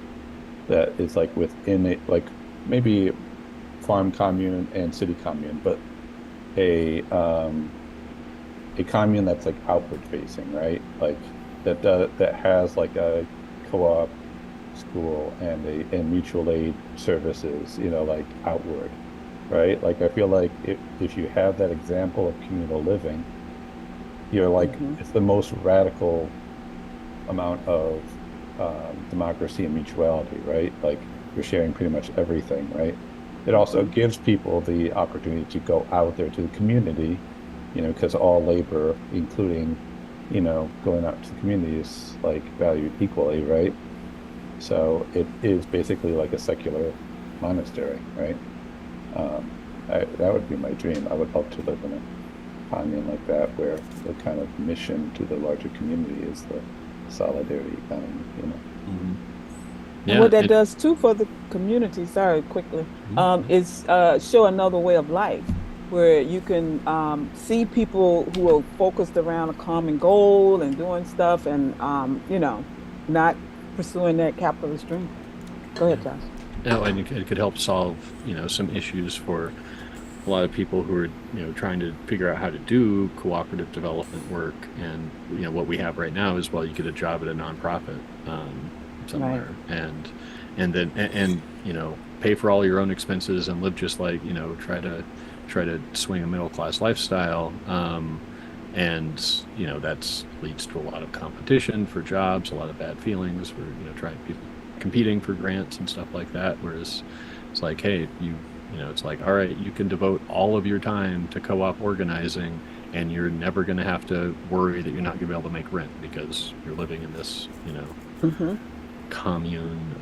that is like within it, like maybe farm commune and city commune, but a commune that's like outward facing, right? Like that has like a co-op school and mutual aid services, like outward, right? Like I feel like if you have that example of communal living, you're like Mm-hmm. it's the most radical amount of democracy and mutuality, right? Like you're sharing pretty much everything, right? It also Mm-hmm. gives people the opportunity to go out there to the community, because all labor, including, going out to the community is like valued equally, right? So it is basically like a secular monastery, right? Um, that would be my dream. I would love to live in a commune like that, where the kind of mission to the larger community is the solidarity economy, you know. Mhm. And Yeah, what that it, does too for the community, sorry, quickly, mhm. is show another way of life where you can see people who are focused around a common goal and doing stuff and, not pursuing that capitalist dream. Go Yeah. ahead, Josh. Oh, and it could help solve, some issues for a lot of people who are, trying to figure out how to do cooperative development work. And, what we have right now is, well, you get a job at a nonprofit Right. somewhere, and then, pay for all your own expenses and live just like, try to swing a middle class lifestyle. And that's leads to a lot of competition for jobs, a lot of bad feelings for trying people competing for grants and stuff like that. Whereas it's like, hey, it's like, all right, you can devote all of your time to co-op organizing, and you're never going to have to worry that you're not going to be able to make rent because you're living in this Hmm. commune,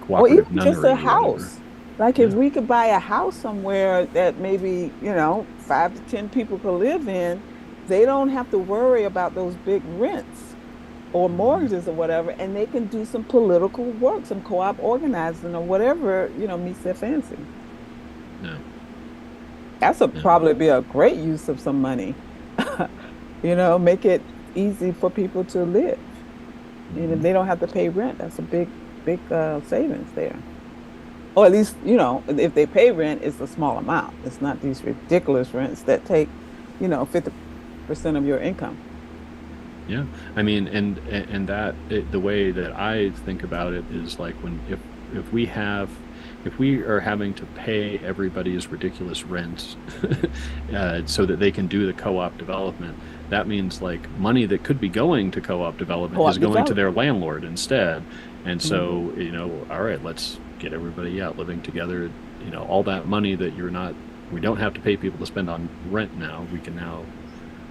Or even cooperative just a nunnery or whatever. house. Like if Yeah. we could buy a house somewhere that maybe, 5 to 10 people could live in, they don't have to worry about those big rents or Mhm. mortgages or whatever, and they can do some political work, some co-op organizing or whatever, meets their fancy. Yeah. That's a Yeah. probably be a great use of some money. Make it easy for people to live. Mhm. They don't have to pay rent. That's a big, big savings there. Or at least, if they pay rent, it's a small amount. It's not these ridiculous rents that take, 50% of your income. Yeah, I mean, and the way that I think about it is like when if we have if we are having to pay everybody's ridiculous rents so that they can do the co-op development, that means like money that could be going to co-op development is Co-op going to their development. landlord instead. And Hmm. so, all right, let's get everybody out living together. All that money that we don't have to pay people to spend on rent now. We can now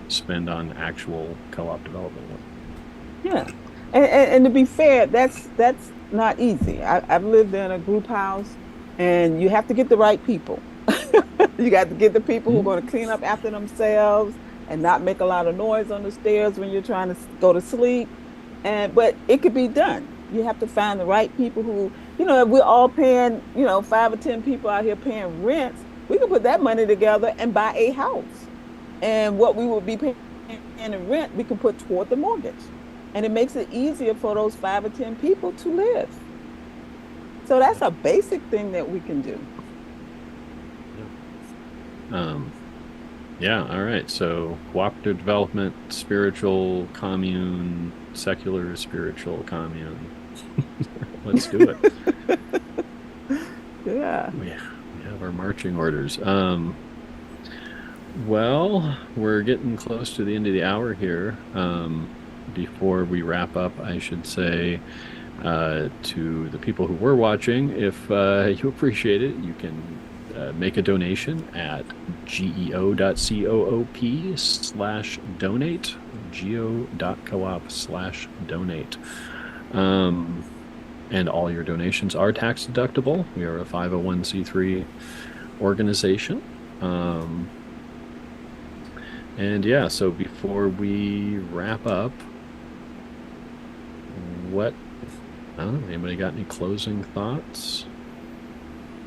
spend on actual co-op development work. Yeah. And to be fair, that's not easy. I've lived in a group house and you have to get the right people. You got to get the people who are going to Mhm. clean up after themselves and not make a lot of noise on the stairs when you're trying to go to sleep. But it could be done. You have to find the right people who, if we're all paying, 5 or 10 people out here paying rents, we can put that money together and buy a house. And what we would be paying in rent, we can put toward the mortgage. And it makes it easier for those 5 or 10 people to live. So that's a basic thing that we can do. Um, yeah, all right. So cooperative development, spiritual commune, secular spiritual commune. Let's do it. Yeah. We have our marching orders. Well, we're getting close to the end of the hour here. Before we wrap up, I should say to the people who were watching, if you appreciate it, you can make a donation at geo.coop/donate, geo.coop/donate. Um, and all your donations are tax deductible. We are a 501c3 organization. And yeah, so before we wrap up, what, I don't know, anybody got any closing thoughts?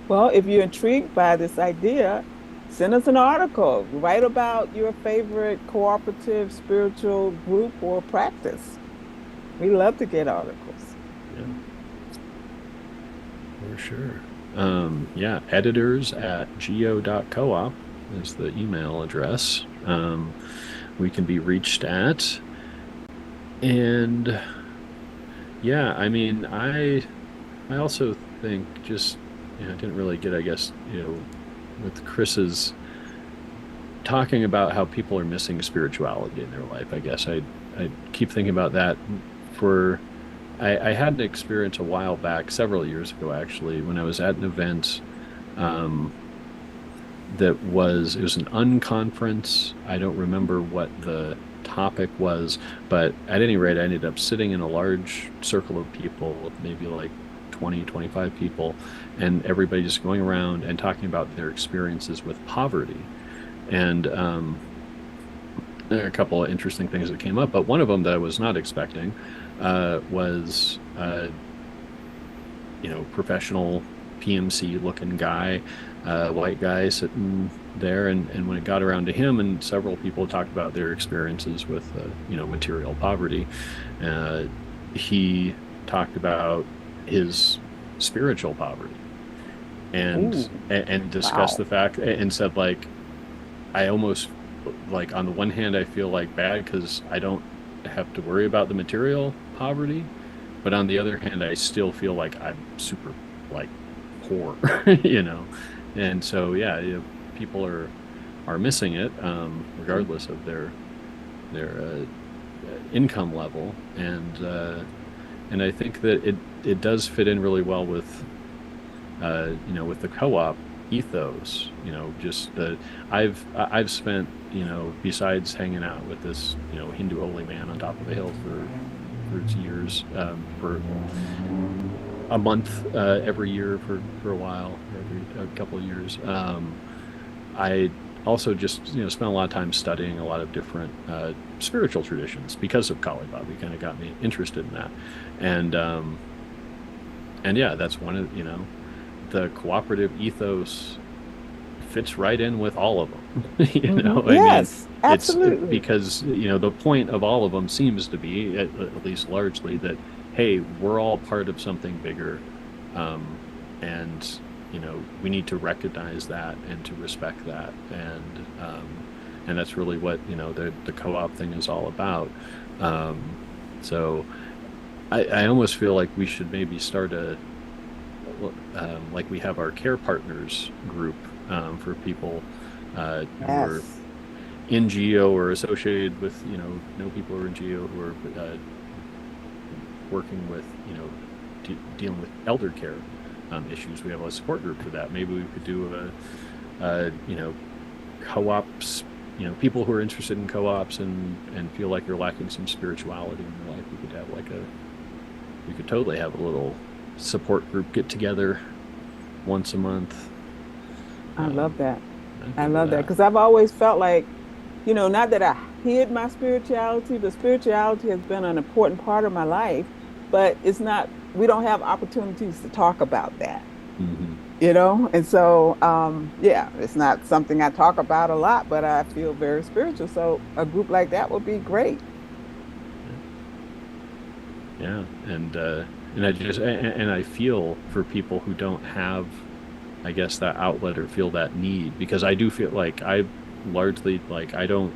Well, if you're intrigued by this idea, send us an article. Write about your favorite cooperative spiritual group or practice. We love to get articles. Yeah, for sure. Yeah, editors at geo.coop is the email address. We can be reached at. And yeah, I mean, I also think just, I didn't really get, I guess, with Chris's talking about how people are missing spirituality in their life. I guess I keep thinking about that for I had an experience a while back, several years ago actually, when I was at an event um, it was an unconference. I don't remember what the topic was, but at any rate, I ended up sitting in a large circle of people, maybe like 20, 25 people, and everybody just going around and talking about their experiences with poverty. And there are a couple of interesting things that came up, but one of them that I was not expecting was professional PMC looking guy, white guy sitting there, and when it got around to him, and several people talked about their experiences with material poverty, he talked about his spiritual poverty, and Ooh, and discussed wow. the fact, and said, like, I almost, like, on the one hand I feel like bad because I don't have to worry about the material poverty, but on the other hand I still feel like I'm super, like, poor, and so yeah, people are missing it, regardless of their income level, and I think that it does fit in really well with with the co-op ethos. Just the I've spent, besides hanging out with this Hindu holy man on top of a hill for years, for a month every year for a while, every a couple of years. I also just spent a lot of time studying a lot of different spiritual traditions because of Kali Baba. Kind of got me interested in that, and yeah, that's one of the cooperative ethos fits right in with all of them. I mean, Yes, it's absolutely. because the point of all of them seems to be, at least largely, that hey, we're all part of something bigger, and we need to recognize that and to respect that, and that's really what the co-op thing is all about. So I almost feel like we should maybe start like we have our care partners group, for people who are Yes. in GEO or associated with, know people who are in GEO who are working with, dealing with elder care issues. We have a support group for that. Maybe we could do co-ops, people who are interested in co-ops and feel like they're lacking some spirituality in their life. We could totally have a little support group get together once a month. I love Um, that. I'm I good with love that that. because I've always felt like, not that I hid my spirituality, but spirituality has been an important part of my life, but it's not, we don't have opportunities to talk about that, Hmm. And so, yeah, it's not something I talk about a lot, but I feel very spiritual. So a group like that would be great. Yeah, yeah, and and I feel for people who don't have, I guess, that outlet or feel that need, because I do feel like I largely, like, I don't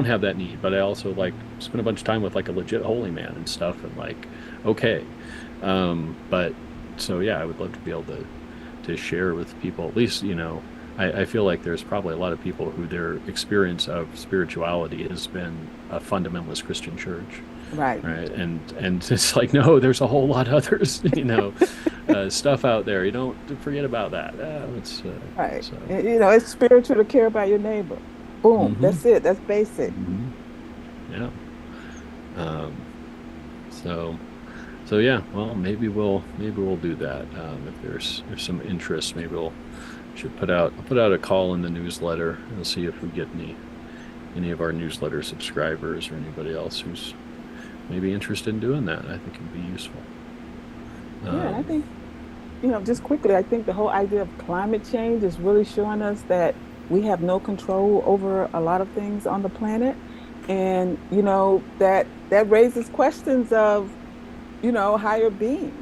have that need, but I also, like, spend a bunch of time with, like, a legit holy man and stuff, and, like, okay, but so yeah, I would love to be able to share with people, at least, I feel like there's probably a lot of people who their experience of spirituality has been a fundamentalist Christian church, Right. right? And it's like, no, there's a whole lot of others, stuff out there. You don't forget about that. It's Right. so. It's spiritual to care about your neighbor. Boom. Hmm. That's it. That's basic. Hmm. Yeah. Um, so yeah. Well, maybe we'll do that. If there's some interest, maybe we'll should put out a call in the newsletter and see if we get any of our newsletter subscribers or anybody else who's maybe interested in doing that. I think it'd be useful. Yeah. And I Um, think, just quickly, I think the whole idea of climate change is really showing us that we have no control over a lot of things on the planet. And, that raises questions of, higher beings.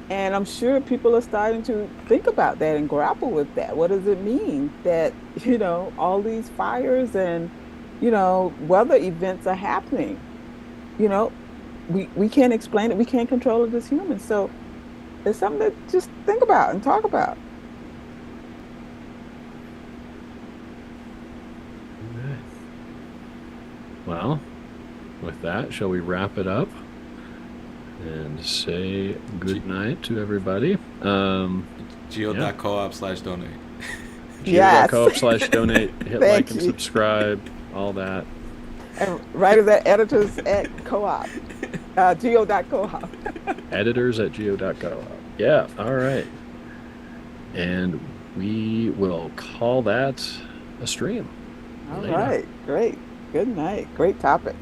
And I'm sure people are starting to think about that and grapple with that. What does it mean that, all these fires and, weather events are happening? You know, we can't explain it. We can't control it as humans. So it's something to just think about and talk about. okay. Well, with that, shall we wrap it up and say good night to everybody? Yeah, geo.coop/donate. Yes. geo.coop/donate, hit like Thank and you. subscribe, all that. And writers at editors at Co-op. geo.coop. Editors at geo.co. Yeah, all right. And we will call that a stream. All Later. right, great. Good night. Great topic.